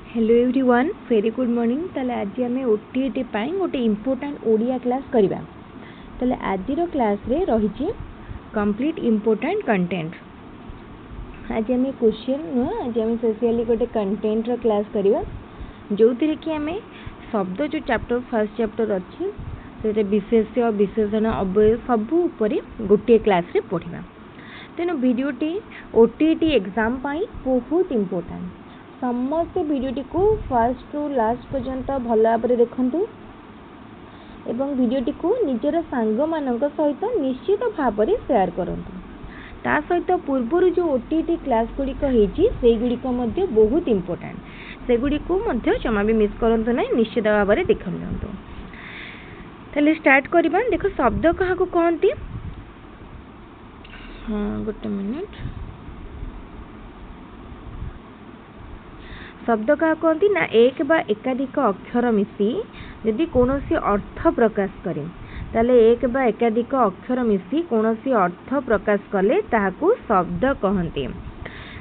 Hello everyone very good morning. ताले आज आम ओटीईटी पाई गोटे इम्पोर्टाट ओडिया क्लास करवा। ताले आज क्लास रे रही कंप्लीट इम्पोर्टाट कंटेंट। आज आम क्वेश्चन नुह आज आम स्पेशली गोटे कंटेंट रो क्लास करवा जो थी कि आम शब्द जो चैप्टर फर्स्ट चैप्टर अच्छी से विशेष्य विशेषण अव्यय सबू उपरे गोटे क्लास रे पढ़ा। तेणु वीडियोटी ओटीईटी एग्जाम पाई बहुत इम्पोर्टाट। समस्त वीडियोटी को फर्स्ट टू लास्ट पर्यंत भल भाव देखु एवं वीडियोटी को निजर सांग मानक सहित निश्चित भाव में शेयर करूँ। ता सहित पूर्वर जो ओटीईटी क्लास गुड़िक होगुड़िक बहुत इम्पोर्टाट सेगुड़ी को जमा भी मिस करूँ ना निश्चित भाव में देख लिंतु। ताले स्टार्ट करवा। देख शब्द क्या कहती हाँ गोटे मिनिट शब्द क्या कहती ना एक बा एकाधिक अक्षर मिसी यदि कौनसी अर्थ प्रकाश करे ताले एक बा एकाधिक अक्षर मिसी कौनसी अर्थ प्रकाश कले ताहाकू शब्द कहते।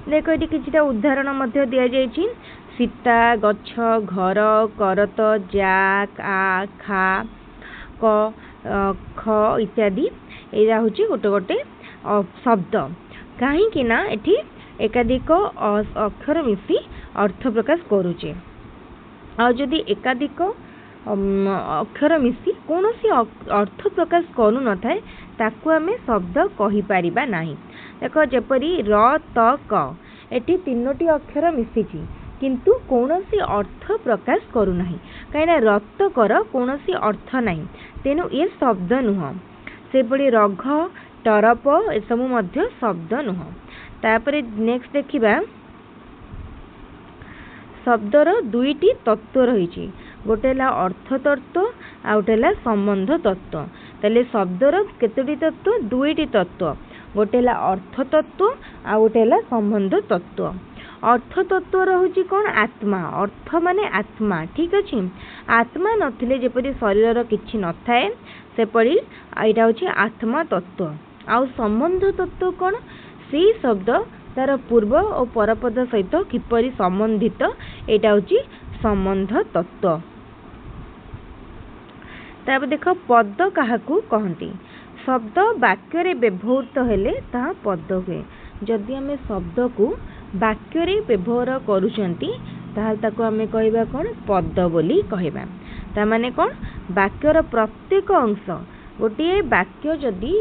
देखो ये किछिटा उदाहरण मध्य दिया जायछि। सीता गछ घर करत जाक आ खा क ख इत्यादि एरा होछि गोटे गोटे शब्द कहीं ना एठी एकाधिक अक्षर मिसी अर्थ प्रकाश करुचे। आ जदि एकाधिक अक्षर मिसी कौन सी अर्थ प्रकाश करू न थाए ताकू आमे शब्द कहि परिबा नाही। देखो जेपरी र त क एठी तीनोटी अक्षर मिसिची किंतु कौन सी अर्थ प्रकाश करू नाही कहीं रत कर कौन सी अर्थ नाही तेणु ये शब्द नुह। से पड़ी रघ टरप एसबू मध्य शब्द नुह। तापरे नेक्स्ट देखिबा शब्दर दुईटी तत्व रही गोटे अर्थ तत्व आ गोटे संबंध तत्व। ताले शब्दर केतोटी तत्व दुईटी तत्व गोटे अर्थ तत्व आ गोटे संबंध तत्व। अर्थ तत्व रहुची कौन आत्मा अर्थ माने आत्मा ठीक अच्छे। आत्मा नथिले जेपरि शरीर किछि न थाए सेपरि एटा होची आत्मा तत्व। आ संबंध तत्व कौन सी शब्द तार पूर्व और परपद सहित किपरि संबंधित एटा होची संबंध तत्व। तापर देख पद काहाकू कहती शब्द वाक्य रे व्यवहृत हेले ताहा पद हुए। जदि आमे शब्द को वाक्य रे व्यवहार करूचंती ताहाल ताको आमे कहबा कोन पद बोली कहबा। ता माने कोन वाक्यर प्रत्येक अंश गोटे वाक्य जदि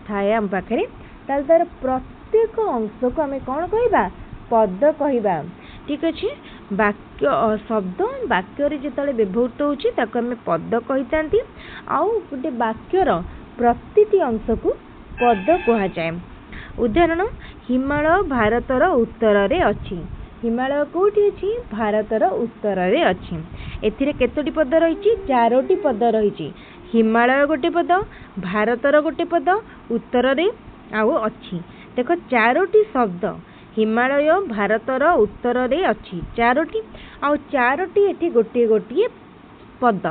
थाए आम पाखरे ताल तार प्रत्येक अंश को आमे कौन कहबा पद कहबा ठीक अच्छे। वाक्य शब्द वाक्य रे जेतले व्यवहृत होची ताको आमे पद कहितांती आउ गोटे वाक्यर प्रतिटी अंश को पद कहा जाए। उदाहरण हिमालय भारतर उत्तर रे अछि। हिमालय कोठी अछि भारतर उत्तर रे अछि। एथिरे केतोटी पद रहिछि चारोटी पद रहिछि। हिमालय गोटे पद भारतर गोटे पद उत्तर रे आउ अछि। देखो चारोटी शब्द हिमालय भारतर उत्तर रे अछि चारोटी आउ चारोटी एठी गोटे गोटे पद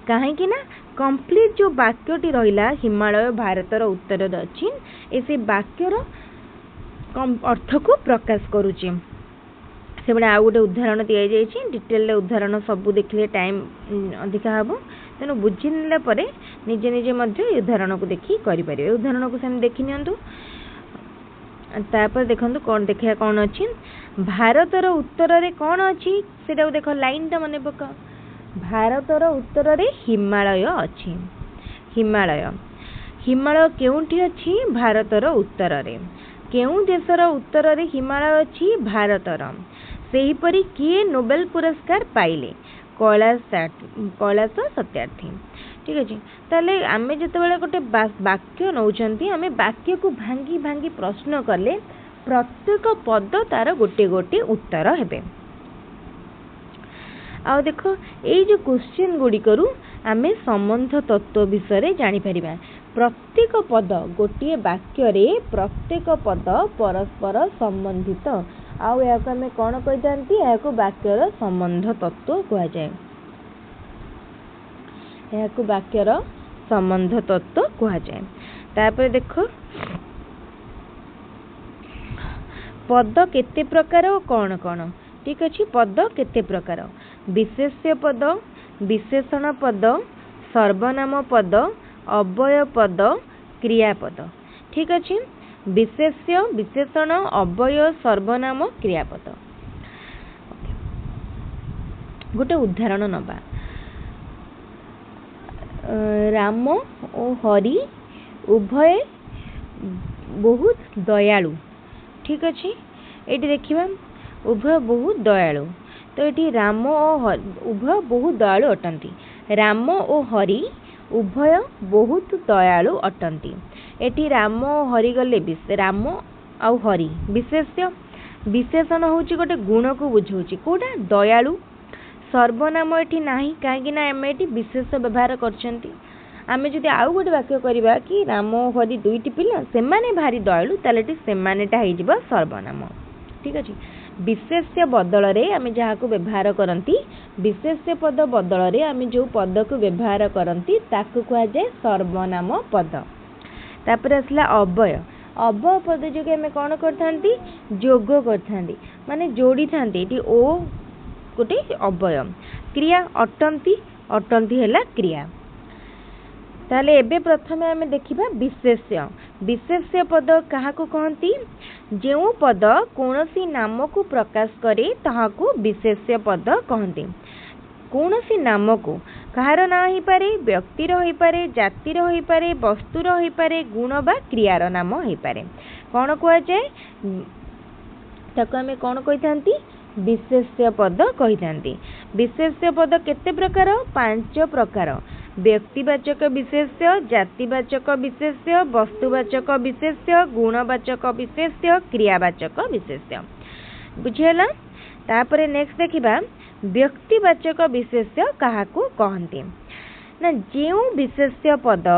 कहीं ना कंप्लीट जो वाक्यटी रहिला हिमालय भारतर उत्तर रे अछि एसे वाक्यर अर्थ को प्रकाश करूचे। से बड़े आउ गोटे उदाहरण दिया जायछि डिटेल उदाहरण सबू देखले टाइम अधिका हबो तेणु बुझी नेला परे निजे निजे मध्य उदाहरण को देखि करि परिबे। उदाहरण को सेम देखि नियंतु। तापर देखंतु कौन देखिया कौन अछि भारतर उत्तर रे कौन अछि सेटा देखो लाइन टा मने पका भारतर उत्तर रे हिमालय अछि। हिमालय हिमालय केउंठी अछि भारतर उत्तर रे केउ देशर उत्तर रे हिमालय अछि भारतर। सेही परी किए नोबेल पुरस्कार पाइले कैलाश सत्यार्थी ठीक अच्छे। ताले आमे जेतेबेले गोटे वाक्य नौचंती आमे वाक्य को भांगी भांगी प्रश्न कले प्रत्येक पद तार गोटे गोटे उत्तर हेबे। आ देखो एई जो क्वेश्चन गुडी करू आमे संबंध तत्व विषय जानि परिबा। प्रत्येक पद गोटे वाक्य रे प्रत्येक पद परस्पर संबंधित आउ याको आमे कोन कहितांती याको वाक्यर संबंध तत्व कहा जाए। याको वाक्यर संबंध तत्व कहा जाए। तापर देखो पद केते प्रकार और कौन कौन ठीक अच्छे पद केते प्रकार विशेष्य पद विशेषण पद सर्वनाम पद अव्यय पद क्रियापद ठीक अच्छे विशेष्य विशेषण अव्यय सर्वनाम क्रियापद गोटे उदाहरण नबा राम और हरि उभय बहुत दयालु ठीक अच्छे ये देखिए उभय बहुत दयालु तो ये राम और उभय बहुत दयालु अटंती राम और हरि उभय बहुत दयालु अटंती एटी राम और हरि गले राम आउ हरि विशेष्य विशेषण होची गोटे गुण को बुझाऊँ कोटा दयालु सर्वनाम ये ना कहीं आम ये विशेष व्यवहार करछंती आमे जदि आउ गोटे वाक्य करवा कि राम हरि दुईटी पिला से माने भारी दयालु ताले से मानेटा हो सर्वनाम ठीक अच्छे विशेष्य बदल आमे जहाँ को व्यवहार करती विशेष्य पद बदल आमे जो पद को व्यवहार करती ताकू कहुए सर्वनाम पद तापर आसला अव्यय अव्यय पद जो आमे कौन करथांती जोग करथांती माने जोड़ी थांती एटी ओ गोटे अव्यय क्रिया अटंती अटंती है क्रिया ताले एबे प्रथमे आमे देखिबा विशेष्य विशेष्य पद कहा को कहती जो पद कौनसी नाम को प्रकाश करे ताहाको विशेष्य पद कहती कौनसी नाम को कहार ना हो पारे व्यक्तिर हो पारे जातिर हो पारे वस्तुर हो पारे गुण बा क्रियार नाम हो पारे कौन कह जाए ताको आमे कौन कहि थांती विशेष्य पद कहि थांती विशेष्य पद केते प्रकार 5 प्रकार व्यक्तिवाचक विशेष्य जातिवाचक विशेष्य वस्तुवाचक विशेष्य गुणवाचक विशेष्य क्रियावाचक विशेष्य बुझेला तापरे नेक्स्ट देखिबा व्यक्तिवाचक विशेष्य काहाकू कहंती ना जेउ विशेष्य पद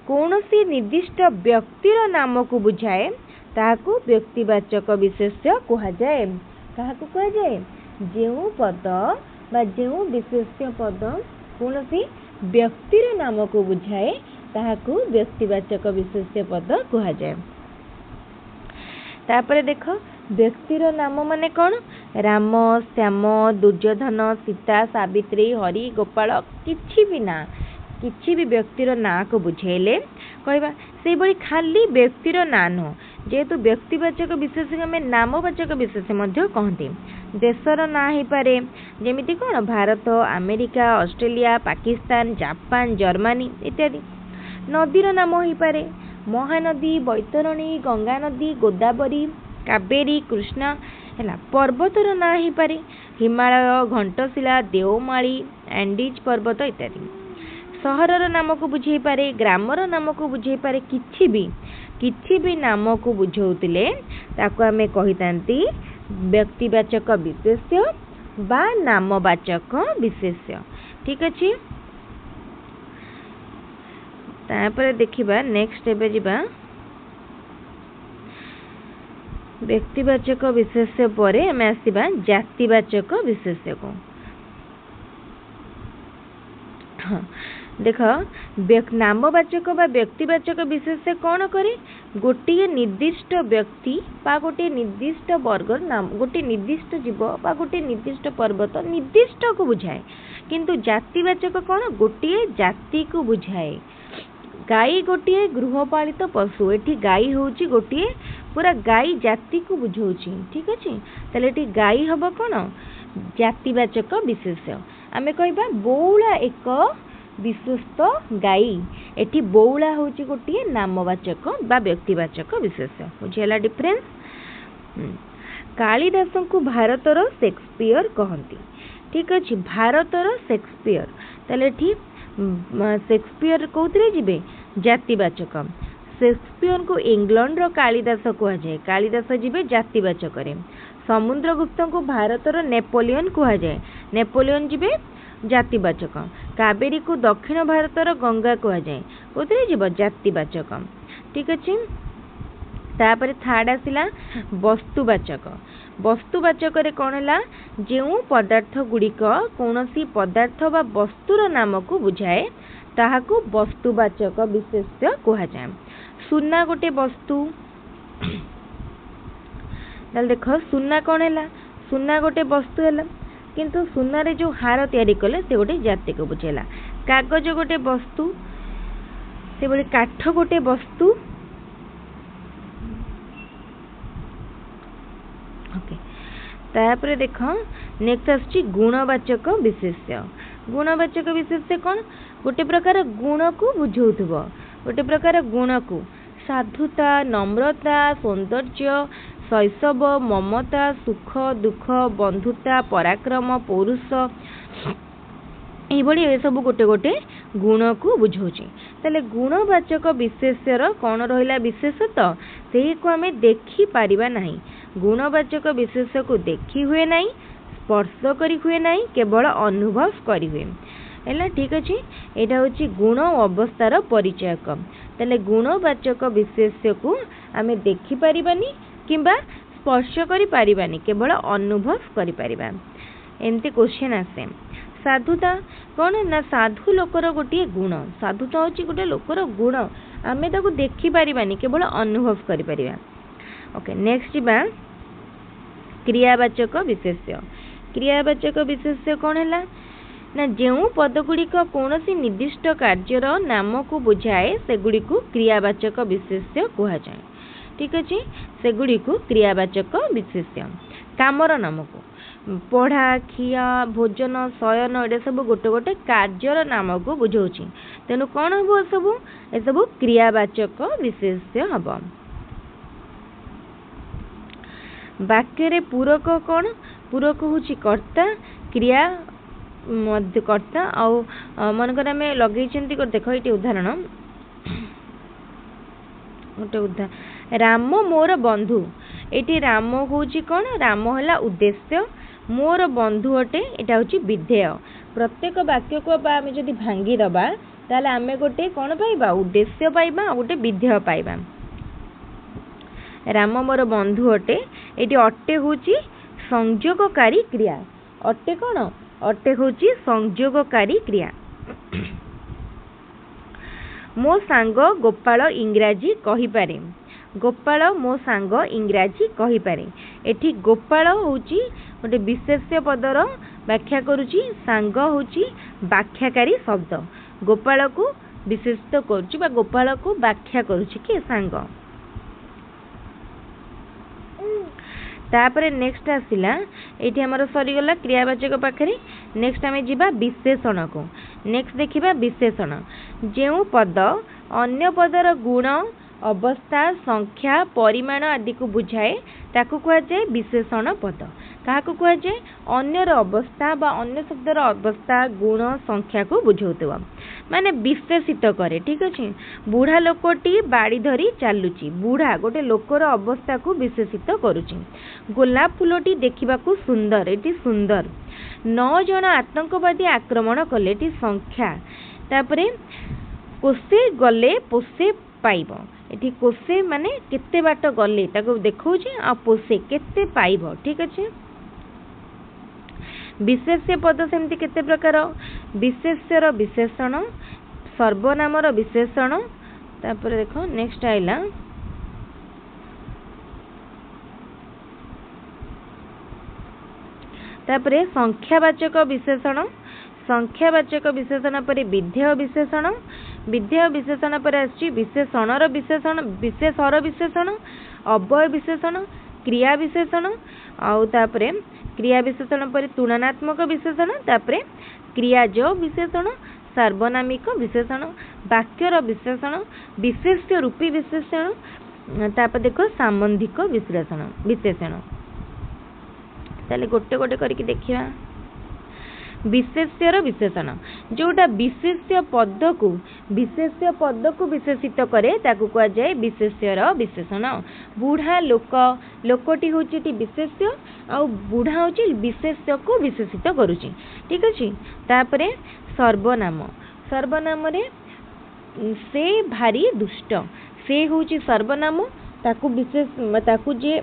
कौनसी निर्दिष्ट व्यक्तिर नाम को बुझाए ताहाकू व्यक्तिवाचक विशेष्य कहा जाए काहाकू कहा जाए जेउ पद बा जेउ विशेष्य पद कौनसी व्यक्तिर नाम को बुझाए ताहाकू व्यक्तिवाचक विशेष्य पद कहा जाए तापरे देख व्यक्तिर नाम माने कौन राम श्याम दुर्योधन सीता सावित्री हरि गोपाल किछि भी व्यक्तिर ना को बुझेले कहबा से बड़ी खाली व्यक्तिर ना नो जेहेतु व्यक्तिवाचक विशेष आम नामवाचक विशेष कहते देशर ना हो पारे जमीती कौन Bharat America Australia Pakistan Japan Germany इत्यादि नदीर नाम हो पारे महानदी बैतरणी गंगा नदी गोदावरी कावेरी कृष्णा है पर्वतर ना हो पारे हिमालय घंटशिला देवमाली एंडीज पर्वत इत्यादि सहरर नाम को बुझे पारे ग्रामर नाम को बुझे पारे किछि भी नाम को बुझौतिले ताको आमे कहितांती व्यक्तिवाचक विशेष्य बा नामवाचक विशेष्य ठीक अछि तापर देखिबा नेक्स्ट एबे जिबा व्यक्तिवाचक विशेष्य परे आमे आसीबा जातिवाचक विशेष्य को हाँ देख नामवाचक बा व्यक्तिवाचक विशेष्य कौन करे गोटे निर्दिष्ट व्यक्ति बा गोटे निर्दिष्ट वर्गर नाम गोटे निर्दिष्ट जीव बा गोटे निर्दिष्ट पर्वत निर्दिष्ट को बुझाए किंतु जातिवाचक कौन गोटे जाति को बुझाए गाई गोटे गृहपालित पशु एठी गाई होची गोटे पूरा गाई जाति को बुझाउची ठीक अछि तले एठी गाई हबो कौन जातिवाचक विशेष्य आमे कहबा बौला एक विश्वस्त गाई एटी बौला होची गोटे नामवाचक बा व्यक्तिवाचक विशेष्य बुझेला डिफरेंस कालिदास को भारतर शेक्सपियर कहती ठीक अच्छे भारतर शेक्सपियर ताले ठीक शेक्सपियर कौतरे जिबे जातिवाचक शेक्सपियर को इंग्लैंड रो कालिदास कह जाए कालिदास जिबे जातिवाचक रे समुद्रगुप्त को भारतर नेपोलियन कह जाए नेपोलियन जिबे जातिवाचक कावेरी को दक्षिण भारतर गंगा कह जाए कौतरे जीव जातिवाचक ठीक अच्छे तापर थर्ड आसिला वस्तुवाचक वस्तुवाचक रे कौन है जो पदार्थ गुड़िक कौन सी पदार्थ बा वस्तुर नाम को बुझाए ताहाको वस्तुवाचक विशेष्य कह जाए सुना गोटे वस्तु देख सुना कौन है सुना गोटे वस्तु है किंतु सुनारे जो हार तैयारी कले से गोटे जाति को बुझेला। कागज गोटे वस्तु से बड़ी काठ गोटे वस्तु। ओके तापर देख नेक्स्ट आसछि गुणवाचक विशेष्य। गुणवाचक विशेष्य कौन गोटे प्रकार गुण को बुझाउथबो गोटे प्रकार गुण को साधुता नम्रता सौंदर्य शैशव ममता सुख दुख बंधुता पराक्रम पौरुष ये सब गोटे गोटे गुण को बुझाऊँचे। ताले गुणवाचक विशेष्यर कौन रहा विशेषत से को आम देखी पारिबा नहीं। गुणवाचक विशेष को देखी हुए नहीं स्पर्श करी हुए नहीं केवल अनुभव करी हुए है। ठीक अच्छे यहाँ हूँ गुण अवस्थार परिचयक। ताले गुणवाचक विशेष्य को आम देखी पारिबानी किंबा स्पर्श करी पारिबानी केवल अनुभव करी पारिबा। एमती क्वेश्चन आसे। साधुता कौन ना साधु लोकर गोटे गुण। साधुता हूँ गोटे लोकर गुण आम ताको देखी पारिबानी केवल अनुभव करी पारिबा। ओके नेक्स्ट बा क्रियावाचक विशेष्य। क्रियावाचक विशेष्य कौन है ना जो पदगुड़िक कौन सी निर्दिष्ट कार्यर नाम को बुझाए सेगुड़ी को क्रियावाचक विशेष्य कह जाए। ठीक अच्छे सेगुड़ी को क्रियावाचक विशेष्य कामर नाम को पढ़ा खिया भोजन शयन ये सब गोटे गोटे कार्यर नाम को बुझाऊँ। तेणु कौन हम ए सब क्रियावाचक विशेष्य हम। वाक्य पूरक कौन पूरक हूँ कर्ता क्रिया मध्य कर्ता आउ मनकर आम लगे देख ये उदाहरण गोटे उदाहरण राम मोर बंधु। ये राम हूँ कौन राम है उद्देश्य मोर बंधु अटे यहाँ हूँ विधेय। प्रत्येक वाक्य को आम जब भांगी दबा ताले आम गोटे कौन पाइबा उद्देश्य पाइबा गोटे विधेय पाइबा। राम मोर बंधु अटे ये अटे हूँ संयोगकारी क्रिया। अटे कौन अटे हूँ संयोगकारी क्रिया। मो सांग गोपाल इंग्राजी कहीपे। गोपाल मो सांग इंग्राजी कहीपे। एठी गोपाल हूँ गोटे विशेष्य पदर व्याख्या करुची सांग हूँ व्याख्याकारी शब्द गोपाल को विशेषित करुची बा गोपाल को व्याख्या करुची कि सांग। तापर नेक्स्ट आसिला ये आमर सरीगला क्रियावाचक पाखे। नेक्स्ट आम जा विशेषण को। नेक्स्ट देखिबा विशेषण जो पद अन्य पदर गुण अवस्था संख्या परिमाण आदि को बुझाए ताकू कहुए विशेषण पद। क्या कहुए अन्यर अवस्था बा अन्य शब्दर अवस्था गुण संख्या को बुझाउथबा माने विशेषित करे। ठीक अच्छे बुढ़ा लोकटी बाड़ी धरी चलुची। बुढ़ा गोटे लोकर अवस्था को विशेषित करुची। गोलाप फूलटी देखिबाकू सुंदर ये सुंदर। 9 जन आतंकवादी आक्रमण कले ये संख्या। तापरे कोसे गले पोसे पाइब। ये कोसे माने केते बाट गले ताको देखौचे आ पोसे केते पाइब। ठीक अच्छे विशेष्य पद सेमती केते प्रकार विशेष्यर विशेषण सर्वनामर विशेषण। तापर देखो नेक्स्ट आइला तापरे संख्यावाचक विशेषण। संख्यावाचक विशेषण पर विधेय विशेषण। विधेय विशेषण पर आछि विशेषणर विशेषण विशेषर विशेषण अव्यय विशेषण क्रिया विशेषण आउ तापरे क्रिया विशेषण पर तुलनात्मक विशेषण तापरे क्रियाज विशेषण सार्वनामिक विशेषण वाक्यर विशेषण विशेष्य रूपी विशेषण तापर देखो सामंधिक विश्लेषण विशेषण। ताले गोटे गोटे करके देखिया विशेष्यर विशेषण जोटा विशेष्य पद को विशेषित करे ताकू कह जाए विशेष्यर विशेषण। बुढ़ा लोक लोकटी हूँ विशेष्य आउ बुढ़ा हूँ विशेष्य को विशेषित करुची। ठीक अच्छे तापरे सर्वनाम। सर्वनाम रे से भारी दुष्ट से हूँ सर्वनाम ताकू विशेष ताकू जे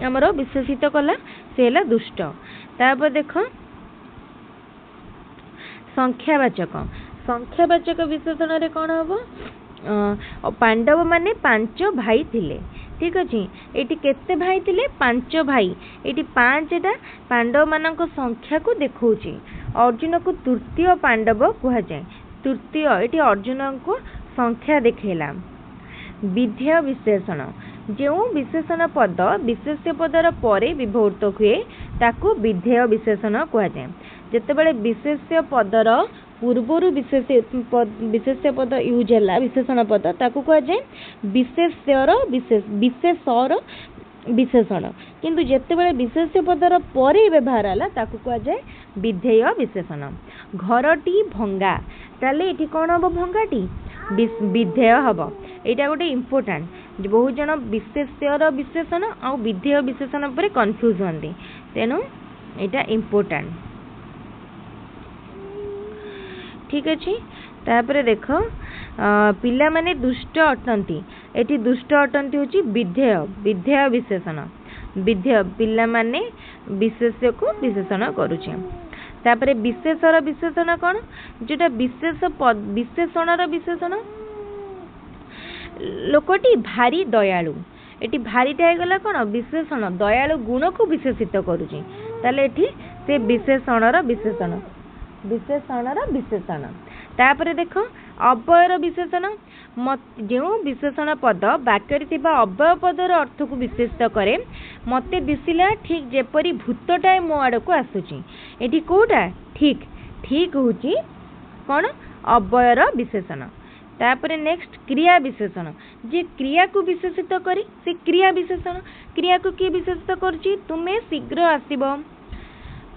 आमर विशेषित कला से है दुष्ट। तापर देख संख्यावाचक। संख्यावाचक विशेषण रे कौन हम पांडव माने 5 भाई थिले ठीक अच्छे। ये केते भाई थिले 5 भाई। ये 5टा पांडव मानक संख्या को देखौची। अर्जुन को तृतीय पांडव कहा जाए। तृतीय ये अर्जुन को संख्या देखेला। विधेय विशेषण जो विशेषण पद विशेष्य पदर परे विभक्त हुए ताकू विधेय विशेषण कहा जाए। जितेबाला विशेष्य पदर पूर्वर विशेष्य पद यूज है विशेषण पद ताकू कहा जाए विशेष्यर विशेषर विशेषण। किंतु जितेबाला विशेष्य पदर परे व्यवहार है ताकू कहा जाए विधेय विशेषण। घरटी भंगा ताले ये कौन हम भंगाटी विधेय हम। यहाँ गोटे इम्पोर्टाट बहुत जन विशेष्यर विशेषण आ विधेय विशेषण पर कन्फ्यूज होती तेणु यहाँ इम्पोर्टाट। ठीक अच्छे। तापर देख पिला माने दुष्ट अटंती। ये दुष्ट अटंती हूँ विधेय विधेय विशेषण। विधेय पिला माने विशेष्य को विशेषण करुचे। तापर विशेषर विशेषण कौन जोटा विशेषणर विशेषण लोकटी भारी दयालु। ये भारीटा गला कौन विशेषण दयालु गुण को विशेषित करुचे ताले एठी से विशेषणर विशेषण विशेषणर विशेषण। तापर देख अव्ययर विशेषण जो विशेषण पद वाक्य अव्यय पदर अर्थ को विशेषित करे मते दिसिला ठीक जेपरी भूतटाए मो आड़ को आसुची। एठी कोटा ठीक ठीक होची कौन अव्ययर विशेषण। तापर नेक्स्ट क्रिया विशेषण जे क्रिया को विशेषित करे से क्रिया विशेषण। क्रिया को किए विशेषित करची तुमे शीघ्र आसीबो।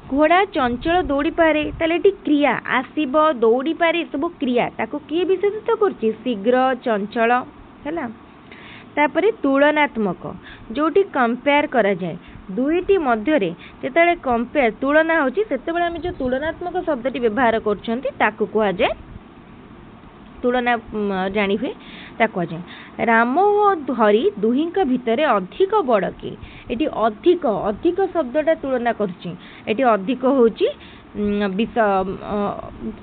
घोड़ा चंचल दौड़ी पारे ताले क्रिया आसीब दौड़ी पारे सब क्रिया ताको किए विशेषित करची शीघ्र चंचल है। तापरे तुलनात्मक जोटी कंपेयर करा जाए दुईटी मध्यरे जेतेबेले कंपेयर तुलना होची सेतेबेले आमे जो तुलनात्मक शब्दटी व्यवहार करछंती ताको कहा जाए तुलना जानी हुए ताको जाए। राम और हरि दुहींक भितरे अधिक बड़ कि ये अधिक अधिक शब्दटा तुलना करछि। ये अधिक होची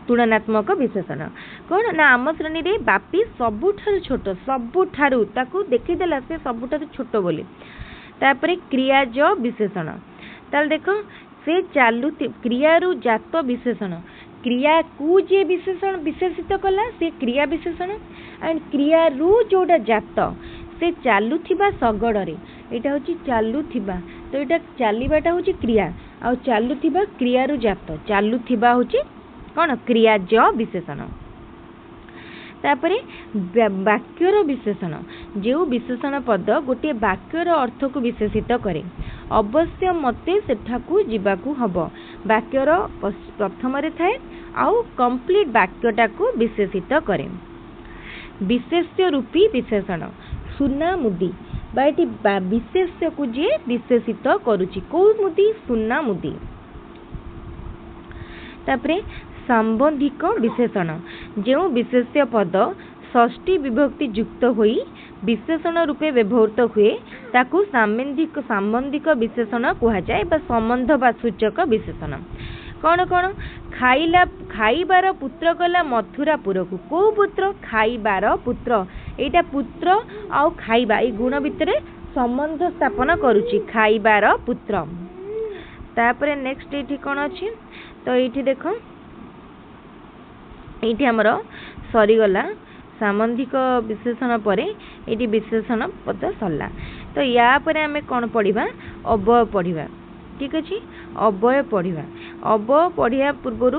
तुलनात्मक विशेषण कौन ना आम श्रेणी रे बापी सबुठारु छोट सबुठारु ताकू देखीदेला से सबुठारु छोट बोली। तापरे क्रियाज विशेषण ताल देख से चालू क्रियारु जात विशेषण क्रिया को जे विशेषण विशेषित कला से क्रिया विशेषण एंड क्रिया रु जोड़ा जात से चालुथिबा सगड़े यहाँ हूँ चालुथिबा तो यहाँ चलवाटा हूँ क्रिया आ चालुथिबा क्रिया रु जात चालुथिबा हूँ कौन क्रियाज विशेषण। तापरे वाक्यर विशेषण जो विशेषण पद गोटे वाक्यर अर्थ को विशेषित करे अवश्य मते सेठाकू जीवाकू हब वाक्यर प्रथम थाए आउ कंप्लीट वाक्यटा को विशेषित करे। विशेष्य रूपी विशेषण सुना मुदी बाटी विशेष्य को जे विशेषित करुची को मुदी सुना मुदी। तापरे संबंधिक विशेषण जो विशेष्य पद षष्ठी विभक्ति युक्त होई विशेषण रूपे व्यवहृत हुए ताकू संबंधिक विशेषण कहा जाए बा संबंध बा सूचक विशेषण। कौन कौन खाइला खाइबार पुत्र गला मथुरापुर को को पुत्र खाइबार पुत्र एटा पुत्र आउ खाइबा ए गुण भितर संबंध स्थापन करुची खाइबार पुत्र। तापरे नेक्स्ट एठी कौन अछि तो एठी देखो ये आमर सरीगला सामंधिक विशेषण पर ये विशेषण पद सरला। तो या पर आमे कौन पढ़ा अव्यय पढ़ा। ठीक अच्छे अव्यय पढ़ा अव्यय पढ़िया पूर्वर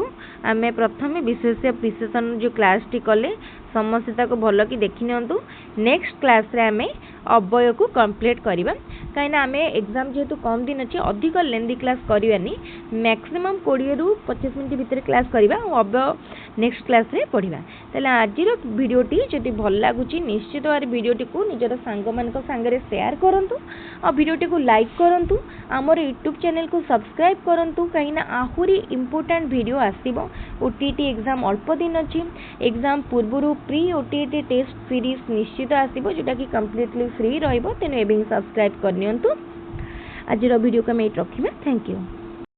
आमे प्रथम विशेष विशेषण जो क्लास टी कले समस्या को भल कि देखी नियंतु। नेक्स्ट क्लास रे आमे अव्यय को कंप्लीट करवा कहीं आमे एग्जाम जेहेतु कम दिन अच्छे अधिक लेंदी क्लास करवानी मैक्सिमम 20 रु 25 मिनट भितर क्लास करवा अव्यय नेक्स्ट क्लास रे पढ़ा। ताले आज भिडियोटी जदि भल लगुच निश्चित भाव भिडियोटी को निजर सांग मान सांगे शेयर करंतु और भिडियोटी को लाइक करंतु आमर यूट्यूब चैनल को सब्सक्राइब करंतु कहीं आहुरी इंपोर्टेंट वीडियो आसीबो। ओटीटी एग्जाम अल्प दिन अच्छी एग्जाम पूर्व प्री ओटीटी टेस्ट सीरीज निश्चित आसीबो जोटा कि कंप्लीटली फ्री रहिबो तेनु एबे सब्सक्राइब करनियंतु। आज वीडियो को मैं रखिबा। Thank you.